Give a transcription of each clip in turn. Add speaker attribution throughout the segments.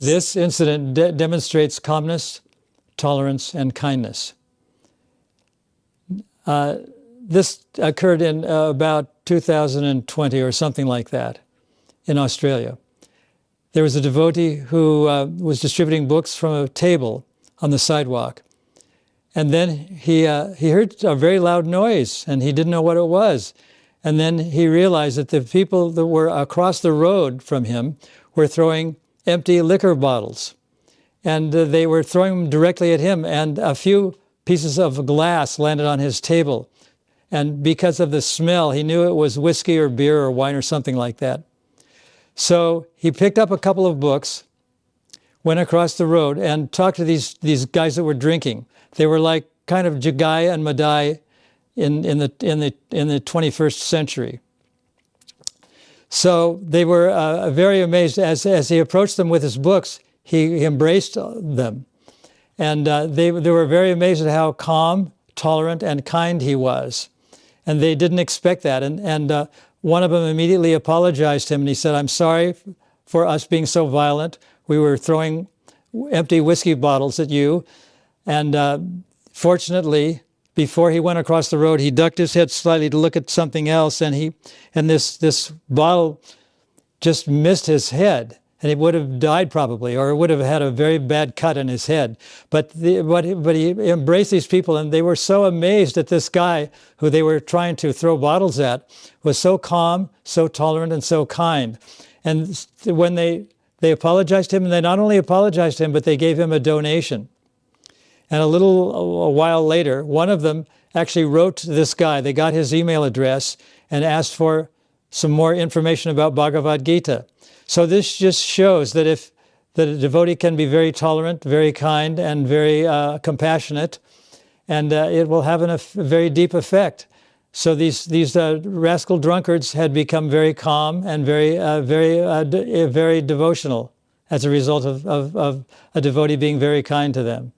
Speaker 1: This incident demonstrates calmness, tolerance, and kindness. This occurred in about 2020 or something like that in Australia. There was a devotee who was distributing books from a table on the sidewalk. And then he heard a very loud noise, and he didn't know what it was. And then he realized that the people that were across the road from him were throwing empty liquor bottles. And they were throwing them directly at him, and a few pieces of glass landed on his table. And because of the smell, he knew it was whiskey or beer or wine or something like that. So he picked up a couple of books, went across the road, and talked to these guys that were drinking. They were like kind of Jagai and Madhai in the 21st century. So they were very amazed. As he approached them with his books, he embraced them. And they were very amazed at how calm, tolerant, and kind he was. And they didn't expect that. And one of them immediately apologized to him, and he said, "I'm sorry for us being so violent. We were throwing empty whiskey bottles at you." And fortunately, before he went across the road, he ducked his head slightly to look at something else, and this bottle just missed his head, and he would have died probably, or would have had a very bad cut in his head. But he embraced these people, and they were so amazed at this guy who they were trying to throw bottles at, was so calm, so tolerant, and so kind. And when they apologized to him, and they not only apologized to him, but they gave him a donation. And a while later, one of them actually wrote to this guy. They got his email address and asked for some more information about Bhagavad Gita. So this just shows that that a devotee can be very tolerant, very kind, and very compassionate, and it will have a very deep effect. So these rascal drunkards had become very calm and very devotional as a result of a devotee being very kind to them.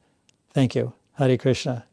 Speaker 1: Thank you. Hare Krishna.